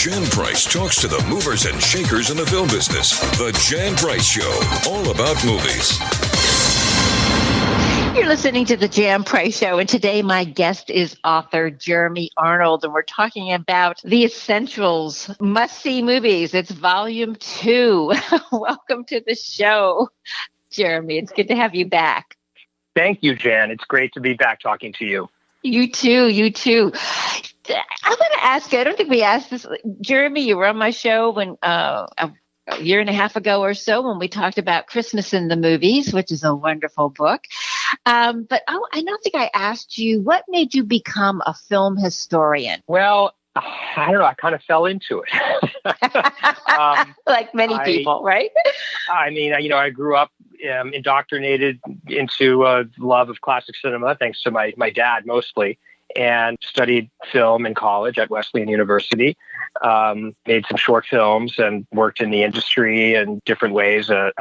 Jan Price talks to the movers and shakers in the film business. The Jan Price Show, all about movies. You're listening to the Jan Price Show, and today my guest is author Jeremy Arnold, and we're talking about The Essentials, must-see movies. It's volume 2. Welcome to the show, Jeremy. It's good to have you back. Thank you, Jan. It's great to be back talking to you. You too. I want to ask you, I don't think we asked this. Jeremy, you were on my show when a year and a half ago or so when we talked about Christmas in the Movies, which is a wonderful book. But I don't think I asked you, what made you become a film historian? Well, I don't know. I kind of fell into it. Like many people, right? I mean, I grew up indoctrinated into a love of classic cinema, thanks to my dad mostly, and studied film in college at Wesleyan University. Made some short films and worked in the industry in different ways at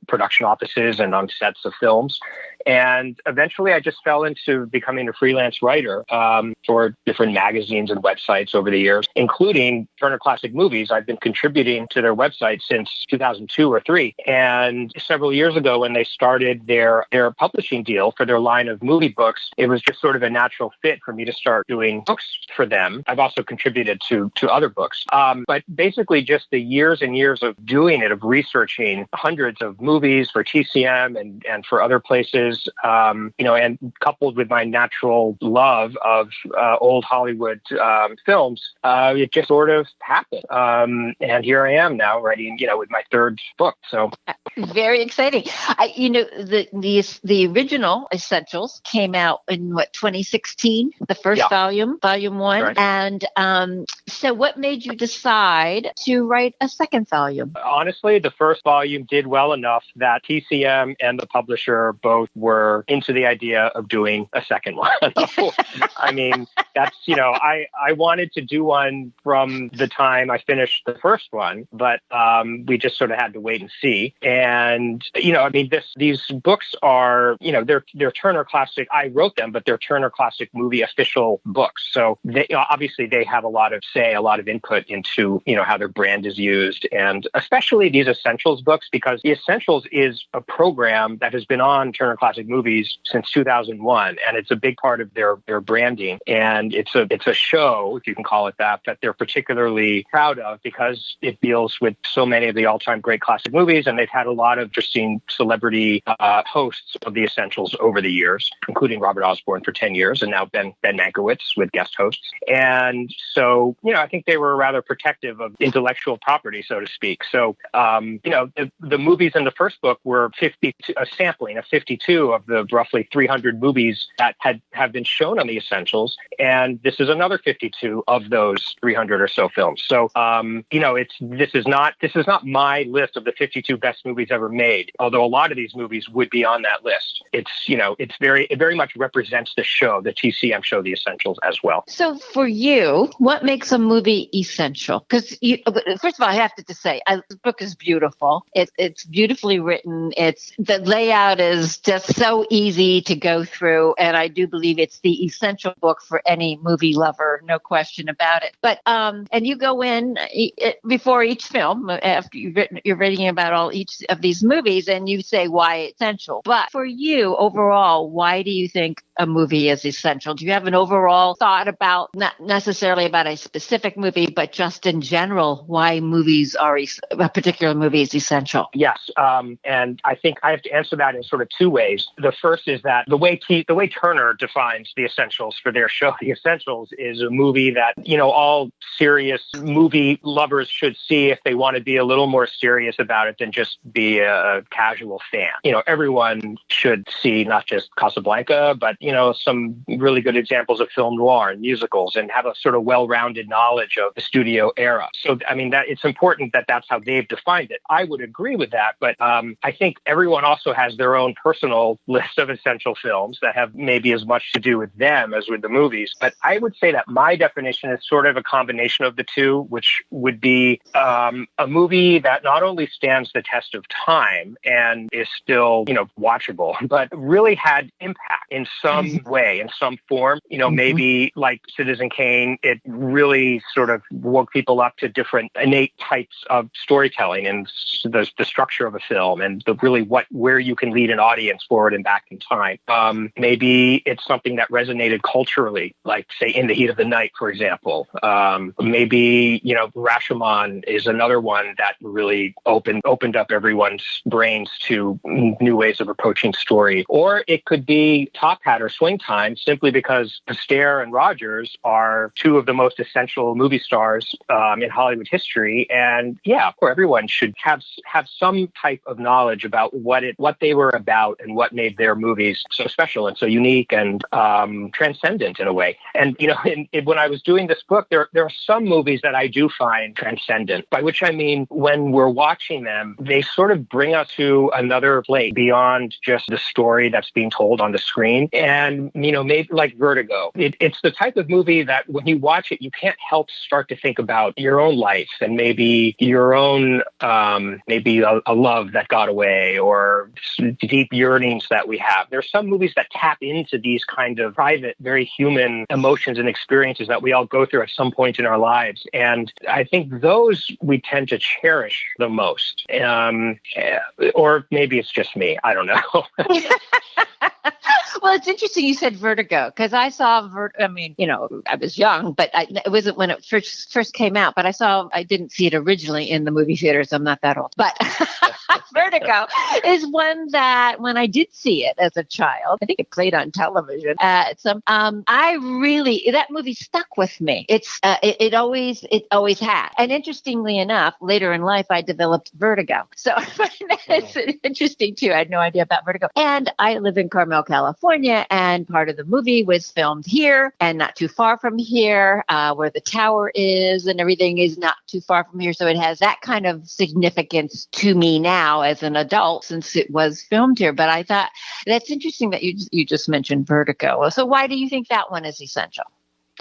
production offices and on sets of films. And eventually I just fell into becoming a freelance writer for different magazines and websites over the years, including Turner Classic Movies. I've been contributing to their website since 2002 or 3. And several years ago when they started their publishing deal for their line of movie books, it was just sort of a natural fit for me to start doing books for them. I've also contributed to other books. But basically just the years and years of doing it, of researching hundreds of movies for TCM and for other places, and coupled with my natural love of old Hollywood films, it just sort of happened. And here I am now writing, with my third book. So very exciting. The original Essentials came out in 2016, the first volume 1. Right. And so what made you decide to write a second volume? Honestly, the first volume did well enough that TCM and the publisher both were into the idea of doing a second one. I mean, that's, I wanted to do one from the time I finished the first one, but we just sort of had to wait and see. And, these books are, they're Turner Classic. I wrote them, but they're Turner Classic Movie official books. So obviously they have a lot of say, a lot of input into, how their brand is used. And especially these Essentials books, because the Essentials is a program that has been on Turner Classic Movies since 2001. And it's a big part of their branding. And it's a show, if you can call it that they're particularly proud of because it deals with so many of the all-time great classic movies. And they've had a lot of interesting celebrity hosts of the Essentials over the years, including Robert Osborne for 10 years and now Ben Mankiewicz with guest hosts. And so, I think they were rather protective of intellectual property, so to speak. So, the movies in the first book were a sampling of 52 of the roughly 300 movies that have been shown on the Essentials. And this is another 52 of those 300 or so films. So, this is not my list of the 52 best movies ever made, although a lot of these movies would be on that list. It very much represents the show, the TCM show, The Essentials as well. So for you, what makes a movie essential? Because first of all, I have to just say, the book is beautiful. It's beautifully written. The layout is just so easy to go through, and I do believe it's the essential book for any movie lover, no question about it. But and you go in before each film, after you're reading about each of these movies, and you say why essential. But for you overall, why do you think a movie is essential? Do you have an overall thought about, not necessarily about a specific movie, but just in general, why a particular movie is essential? Yes, and I think I have to answer that in sort of two ways. The first is that the way Turner defines The Essentials for their show, The Essentials, is a movie that, all serious movie lovers should see if they want to be a little more serious about it than just be a casual fan. Everyone should see not just Casablanca, but, some really good examples of film noir and musicals and have a sort of well-rounded knowledge of the studio era. So, that it's important that that's how they've defined it. I would agree with that, but I think everyone also has their own personal list of essential films that have maybe as much to do with them as with the movies. But I would say that my definition is sort of a combination of the two, which would be a movie that not only stands the test of time and is still, watchable, but really had impact in some some way, in some form. Maybe like Citizen Kane, it really sort of woke people up to different innate types of storytelling and the structure of a film and where you can lead an audience forward and back in time. Maybe it's something that resonated culturally, like say In the Heat of the Night, for example. Maybe, Rashomon is another one that really opened up everyone's brains to new ways of approaching story. Or it could be Top Hat or Swing Time, simply because Astaire and Rogers are two of the most essential movie stars in Hollywood history. And yeah, of course, everyone should have some type of knowledge about what they were about and what made their movies so special and so unique and transcendent in a way. And, when I was doing this book, there are some movies that I do find transcendent, by which I mean when we're watching them, they sort of bring us to another place beyond just the story that's being told on the screen. And, maybe like Vertigo, it's the type of movie that when you watch it, you can't help start to think about your own life and maybe your own, maybe a love that got away or deep yearnings that we have. There's some movies that tap into these kind of private, very human emotions and experiences that we all go through at some point in our lives. And I think those we tend to cherish the most. Or maybe it's just me. I don't know. Well, it's interesting you said Vertigo, because I saw I was young, but it wasn't when it first came out, but I didn't see it originally in the movie theaters. I'm not that old, but Vertigo is one that when I did see it as a child, I think it played on television. That movie stuck with me. It always had. And interestingly enough, later in life, I developed vertigo. So it's interesting too. I had no idea about Vertigo. And I live in Carmel, California, and part of the movie was filmed here and not too far from here, where the tower is, and everything is not too far from here. So it has that kind of significance to me now as an adult, since it was filmed here. But I thought that's interesting that you just mentioned Vertigo. So why do you think that one is essential?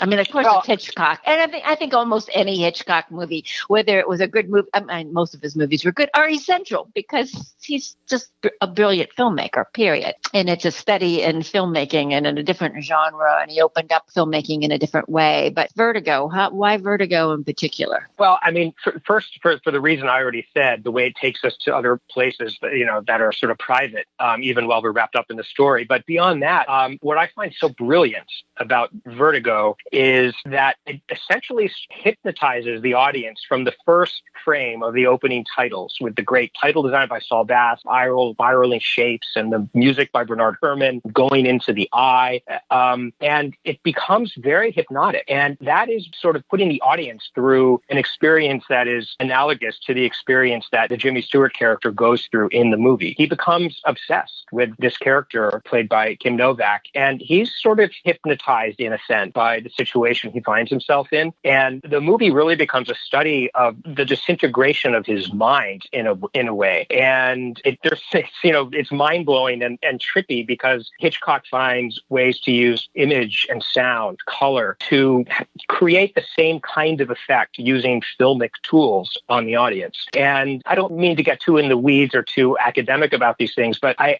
I mean, of course, it's Hitchcock. And I think almost any Hitchcock movie, whether it was a good movie, most of his movies were good, are essential because he's just a brilliant filmmaker, period. And it's a study in filmmaking and in a different genre. And he opened up filmmaking in a different way. But Vertigo, why Vertigo in particular? Well, I mean, first, for the reason I already said, the way it takes us to other places, that are sort of private, even while we're wrapped up in the story. But beyond that, what I find so brilliant about Vertigo is that it essentially hypnotizes the audience from the first frame of the opening titles, with the great title design by Saul Bass, spiraling shapes, and the music by Bernard Herrmann going into the eye. And it becomes very hypnotic. And that is sort of putting the audience through an experience that is analogous to the experience that the Jimmy Stewart character goes through in the movie. He becomes obsessed with this character played by Kim Novak, and he's sort of hypnotized in a sense by the situation he finds himself in. And the movie really becomes a study of the disintegration of his mind in a way. And it's mind-blowing and trippy because Hitchcock finds ways to use image and sound, color, to create the same kind of effect using filmic tools on the audience. And I don't mean to get too in the weeds or too academic about these things, but I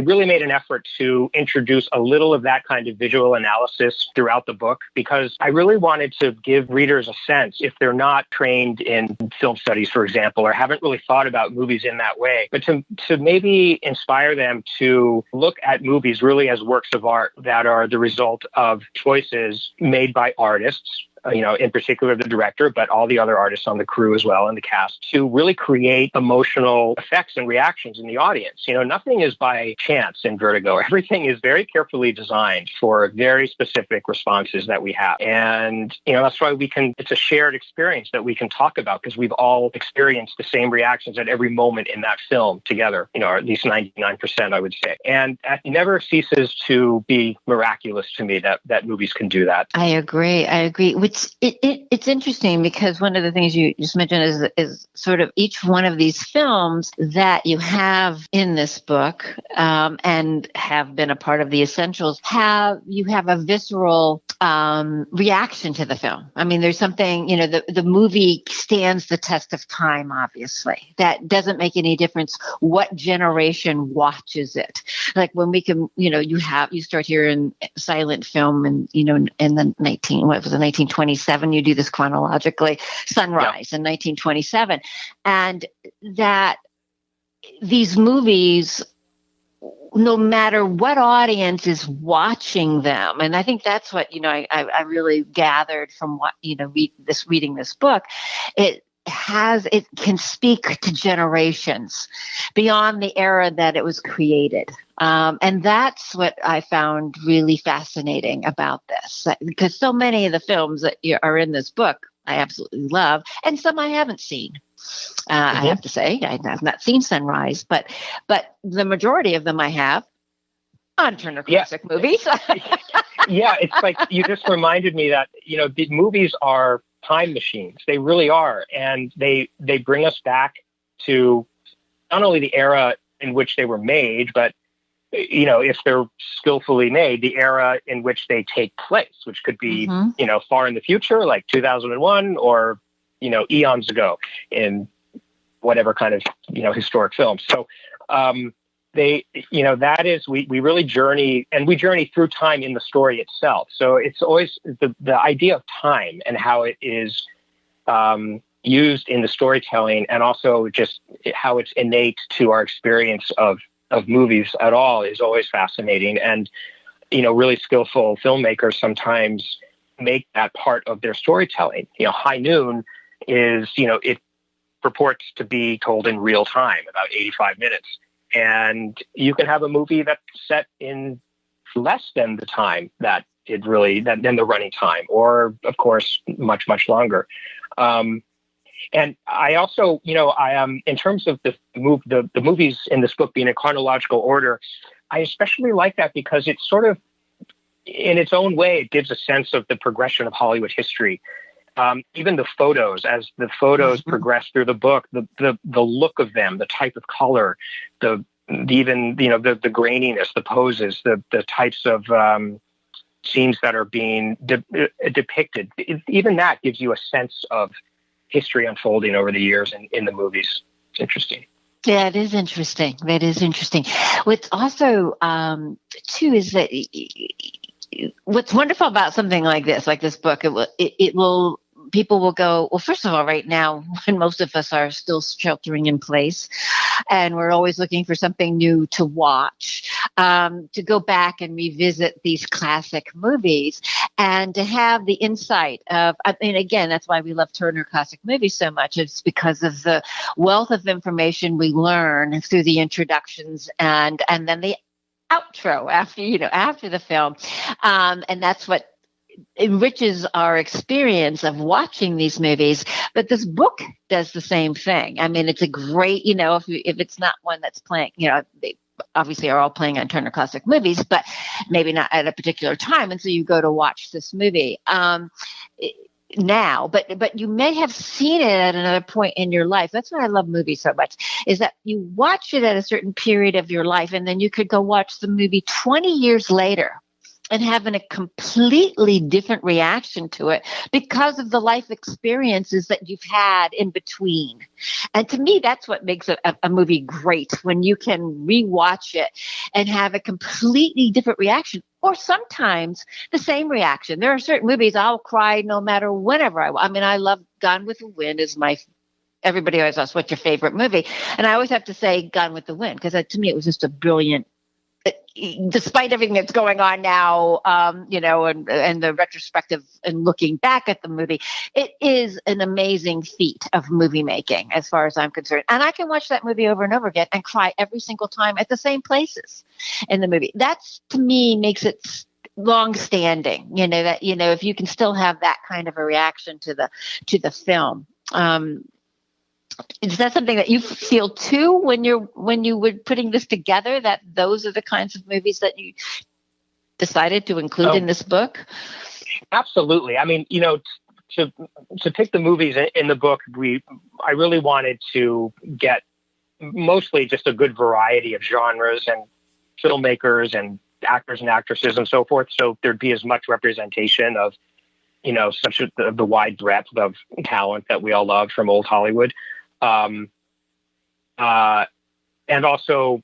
really made an effort to introduce a little of that kind of visual analysis throughout the book, because I really wanted to give readers a sense, if they're not trained in film studies, for example, or haven't really thought about movies in that way, but to maybe inspire them to look at movies really as works of art that are the result of choices made by artists, in particular the director, but all the other artists on the crew as well and the cast, to really create emotional effects and reactions in the audience. Nothing is by chance in Vertigo. Everything is very carefully designed for very specific responses that we have. And, that's why it's a shared experience that we can talk about, because we've all experienced the same reactions at every moment in that film together, or at least 99%, I would say. And that never ceases to be miraculous to me that movies can do that. I agree. It's interesting because one of the things you just mentioned is sort of each one of these films that you have in this book and have been a part of the essentials you have a visceral reaction to the film. I mean, there's something, the movie stands the test of time, obviously. That doesn't make any difference what generation watches it. Like when we can, you start here in silent film and, in the 1927, you do this chronologically, Sunrise in 1927. And that these movies, no matter what audience is watching them, and I think that's what, I really gathered from what, reading this book, it can speak to generations beyond the era that it was created. And that's what I found really fascinating about this, because so many of the films that are in this book, I absolutely love, and some I haven't seen. I have to say, I've not seen Sunrise, but the majority of them I have on Turner Classic Movies. Yeah, it's like you just reminded me that, the movies are time machines. They really are. And they bring us back to not only the era in which they were made, but, if they're skillfully made, the era in which they take place, which could be, far in the future, like 2001 or, eons ago in whatever kind of, historic film. So that is, we really journey, and we journey through time in the story itself. So it's always the idea of time and how it is used in the storytelling, and also just how it's innate to our experience of movies at all is always fascinating. And, really skillful filmmakers sometimes make that part of their storytelling. High Noon is, it purports to be told in real time, about 85 minutes. And you can have a movie that's set in less than the time that it really, than the running time, or of course, much, much longer. And I also, in terms of the movies in this book being in chronological order, I especially like that because it's sort of, in its own way, it gives a sense of the progression of Hollywood history. Even the photos, as the photos progress through the book, the look of them, the type of color, the graininess, the poses, the types of scenes that are being depicted, even that gives you a sense of history unfolding over the years in the movies. It's interesting. Yeah, it is interesting. That is interesting. What's also, too, is that what's wonderful about something like this book, it will, people will go, well, first of all, right now, when most of us are still sheltering in place and we're always looking for something new to watch, to go back and revisit these classic movies and to have the insight of, again, that's why we love Turner Classic Movies so much. It's because of the wealth of information we learn through the introductions and then the outro after the film. And that's what enriches our experience of watching these movies. But this book does the same thing. I mean, it's a great, if it's not one that's playing, they obviously are all playing on Turner Classic Movies, but maybe not at a particular time. And so you go to watch this movie now, but you may have seen it at another point in your life. That's why I love movies so much, is that you watch it at a certain period of your life, and then you could go watch the movie 20 years later and having a completely different reaction to it because of the life experiences that you've had in between. And to me, that's what makes a movie great, when you can rewatch it and have a completely different reaction, or sometimes the same reaction. There are certain movies I'll cry no matter whenever I love Gone with the Wind is everybody always asks, what's your favorite movie? And I always have to say Gone with the Wind, because to me, it was just a brilliant, despite everything that's going on now, and the retrospective and looking back at the movie, it is an amazing feat of movie making as far as I'm concerned. And I can watch that movie over and over again and cry every single time at the same places in the movie. That's, to me, makes it long standing, if you can still have that kind of a reaction to the film. Is that something that you feel too when you were putting this together, that those are the kinds of movies that you decided to include in this book? Absolutely. I mean, to pick the movies in the book, I really wanted to get mostly just a good variety of genres and filmmakers and actors and actresses and so forth. So there'd be as much representation of, the wide breadth of talent that we all love from old Hollywood. And also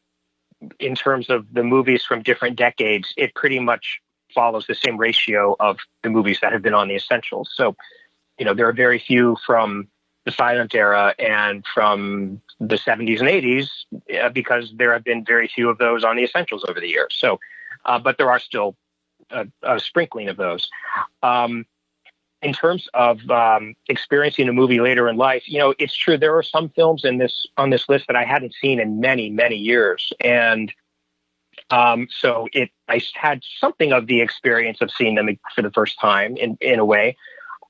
in terms of the movies from different decades, it pretty much follows the same ratio of the movies that have been on the essentials. So, there are very few from the silent era and from the 70s and 80s because there have been very few of those on the essentials over the years. So, but there are still a sprinkling of those. In terms of experiencing a movie later in life, it's true. There are some films on this list that I hadn't seen in many, many years. And so I had something of the experience of seeing them for the first time in a way.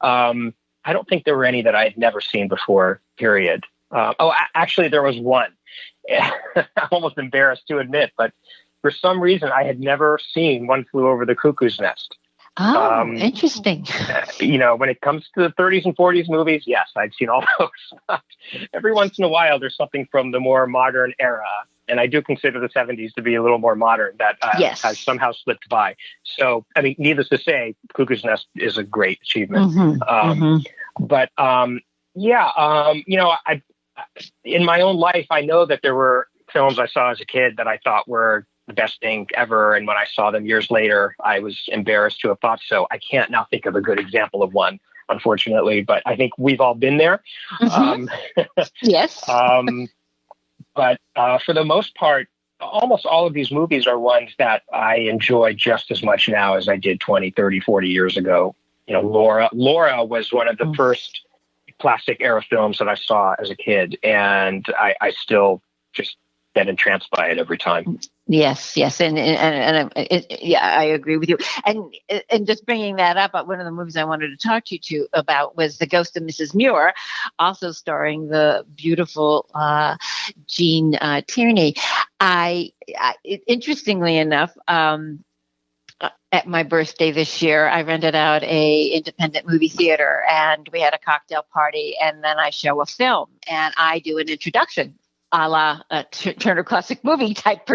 I don't think there were any that I had never seen before, period. Actually, there was one. I'm almost embarrassed to admit, but for some reason, I had never seen One Flew Over the Cuckoo's Nest. Oh, interesting. When it comes to the 30s and 40s movies, yes, I'd seen all those. Every once in a while, there's something from the more modern era. And I do consider the 70s to be a little more modern that has somehow slipped by. So, I mean, needless to say, Cuckoo's Nest is a great achievement. But, I in my own life, I know that there were films I saw as a kid that I thought were the best thing ever. And when I saw them years later, I was embarrassed to have thought so. I can't now think of a good example of one, unfortunately, but I think we've all been there. Yes. But for the most part, almost all of these movies are ones that I enjoy just as much now as I did 20, 30, 40 years ago. Laura was one of the first plastic era films that I saw as a kid, and I still just get entranced by it every time. Yes, and I agree with you. And just bringing that up, one of the movies I wanted to talk to you about was The Ghost of Mrs Muir, also starring the beautiful Jean Tierney. Interestingly enough, at my birthday this year, I rented out a independent movie theater, and we had a cocktail party, and then I show a film, and I do an introduction, a la Turner Classic Movie type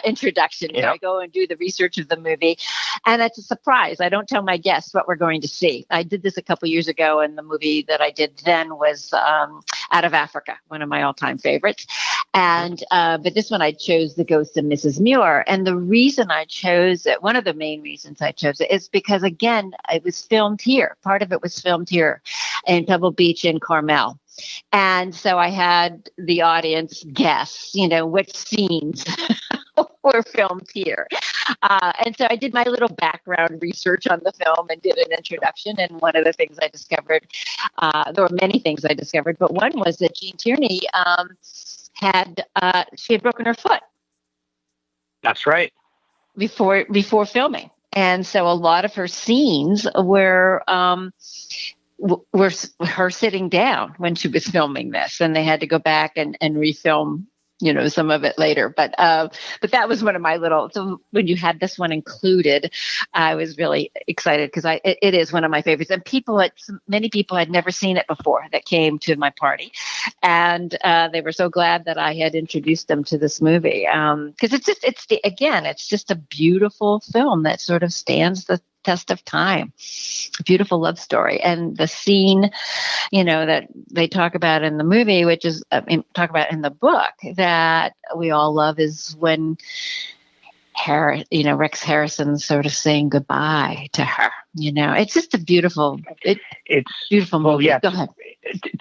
introduction. Yep. So I go and do the research of the movie, and it's a surprise. I don't tell my guests what we're going to see. I did this a couple years ago, and the movie that I did then was Out of Africa, one of my all-time favorites. And but this one I chose The Ghost of Mrs Muir, and the reason I chose it, one of the main reasons I chose it, is because again it was filmed here. Part of it was filmed here in Pebble Beach in Carmel. And so I had the audience guess, which scenes were filmed here. And so I did my little background research on the film and did an introduction. And one of the things I discovered, there were many things I discovered, but one was that Jean Tierney had broken her foot. That's right. Before filming. And so a lot of her scenes were her sitting down when she was filming this, and they had to go back and refilm, some of it later. But that was one of my so when you had this one included, I was really excited because it is one of my favorites, and many people had never seen it before that came to my party, and they were so glad that I had introduced them to this movie because it's just a beautiful film that sort of stands the test of time. A beautiful love story. And the scene, that they talk about in the movie, which is talk about in the book that we all love, is when Rex Harrison's sort of saying goodbye to her. It's just a beautiful, beautiful movie. Well, yeah, Go ahead.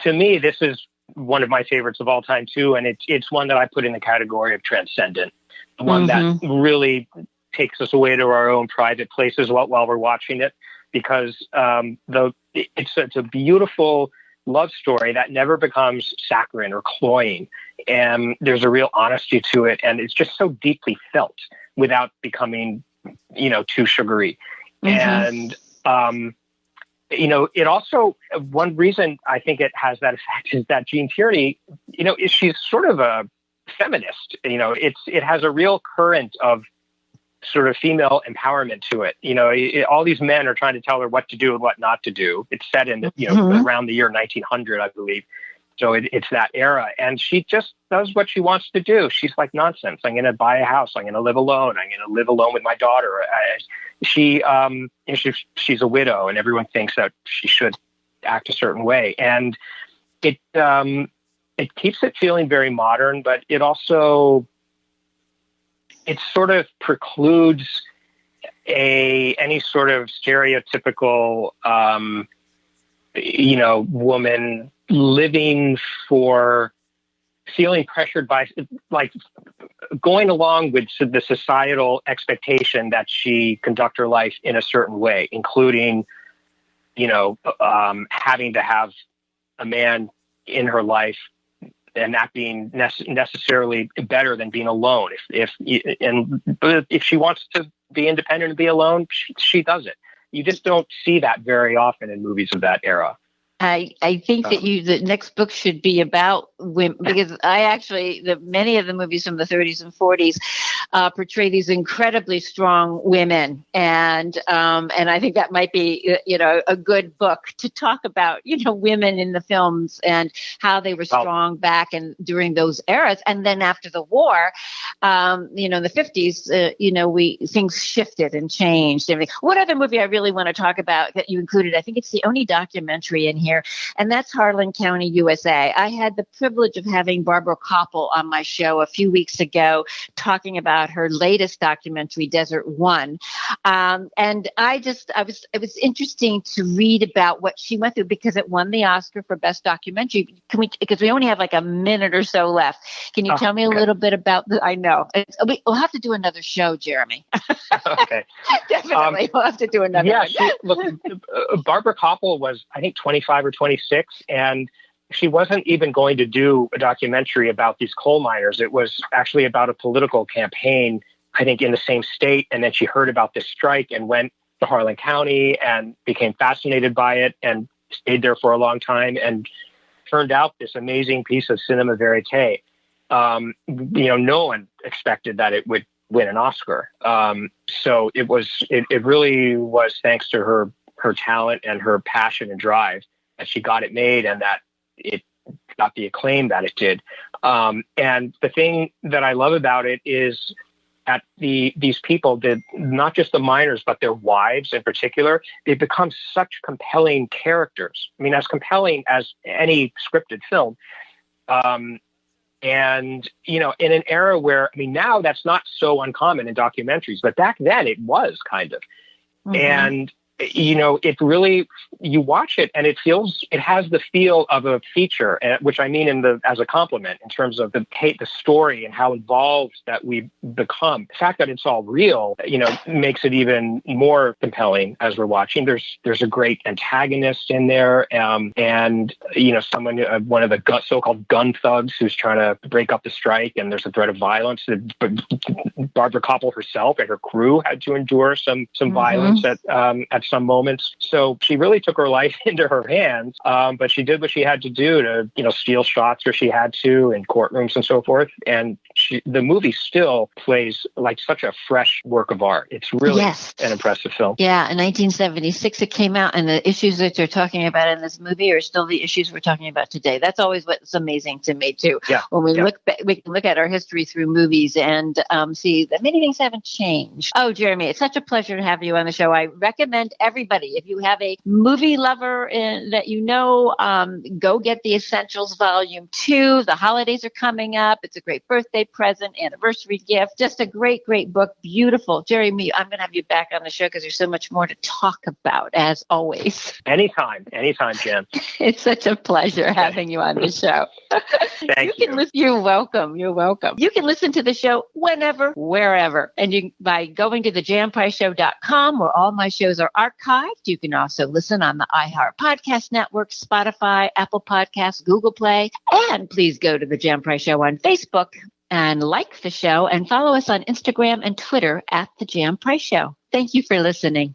To me, this is one of my favorites of all time too, and it's one that I put in the category of transcendent, one that really takes us away to our own private places while we're watching it, because it's a beautiful love story that never becomes saccharine or cloying, and there's a real honesty to it, and it's just so deeply felt without becoming too sugary. And it also, one reason I think it has that effect is that Jean Tierney, she's sort of a feminist. It has a real current of sort of female empowerment to it. All these men are trying to tell her what to do and what not to do. It's set in, around the year 1900, I believe. So it's that era. And she just does what she wants to do. She's like, nonsense. I'm going to buy a house. I'm going to live alone. I'm going to live alone with my daughter. She's a widow, and everyone thinks that she should act a certain way. And it keeps it feeling very modern, but it also, it sort of precludes any sort of stereotypical, woman living for feeling pressured by, like, going along with the societal expectation that she conduct her life in a certain way, including, having to have a man in her life and that being necessarily better than being alone. But if she wants to be independent and be alone, she does it. You just don't see that very often in movies of that era. I think that the next book should be about women, because many of the movies from the 30s and 40s portray these incredibly strong women, and I think that might be a good book to talk about women in the films and how they were strong back and during those eras, and then after the war, in the 50s, things shifted and changed. Everything. One other movie I really want to talk about that you included, I think it's the only documentary in here, and that's Harlan County, USA. I had the privilege of having Barbara Koppel on my show a few weeks ago talking about her latest documentary, Desert One. And it was interesting to read about what she went through, because it won the Oscar for Best Documentary. Because we only have like a minute or so left. Can you tell me a little bit about I know. We'll have to do another show, Jeremy. Okay. Definitely. We'll have to do another one. Barbara Koppel was, I think, 25 or 26, and she wasn't even going to do a documentary about these coal miners. It was actually about a political campaign, I think, in the same state. And then she heard about this strike and went to Harlan County and became fascinated by it and stayed there for a long time and turned out this amazing piece of cinema verite. No one expected that it would win an Oscar. So it really was thanks to her talent and her passion and drive that she got it made, and that it got the acclaim that it did. And the thing that I love about it is that these people did, not just the miners, but their wives in particular, they become such compelling characters. I mean, as compelling as any scripted film. And, in an era where, now that's not so uncommon in documentaries, but back then it was kind of. Mm-hmm. And, it really, you watch it and it has the feel of a feature, which I mean as a compliment in terms of the story and how involved that we become. The fact that it's all real, makes it even more compelling as we're watching. There's a great antagonist in there, and someone, one of the so-called gun thugs who's trying to break up the strike, and there's a threat of violence. Barbara Koppel herself and her crew had to endure some violence at some moments. So she really took her life into her hands, but she did what she had to do to, steal shots where she had to in courtrooms and so forth. And the movie still plays like such a fresh work of art. It's really an impressive film. Yeah, in 1976 it came out, and the issues that they're talking about in this movie are still the issues we're talking about today. That's always what's amazing to me too. Yeah. When we look back, we can look at our history through movies and see that many things haven't changed. Oh, Jeremy, it's such a pleasure to have you on the show. I recommend everybody, if you have a movie lover that go get the Essentials Volume 2. The holidays are coming up. It's a great birthday present, anniversary gift. Just a great, great book. Beautiful. Jeremy, I'm going to have you back on the show because there's so much more to talk about, as always. Anytime, Jen. It's such a pleasure having you on the show. Thank you. You're welcome. You're welcome. You can listen to the show whenever, wherever. And by going to thejanpriceshow.com, where all my shows are archived. You can also listen on the iHeart Podcast Network, Spotify, Apple Podcasts, Google Play. And please go to The Jan Price Show on Facebook and like the show, and follow us on Instagram and Twitter at The Jan Price Show. Thank you for listening.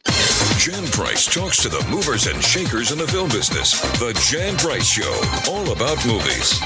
Jan Price talks to the movers and shakers in the film business. The Jan Price Show, all about movies.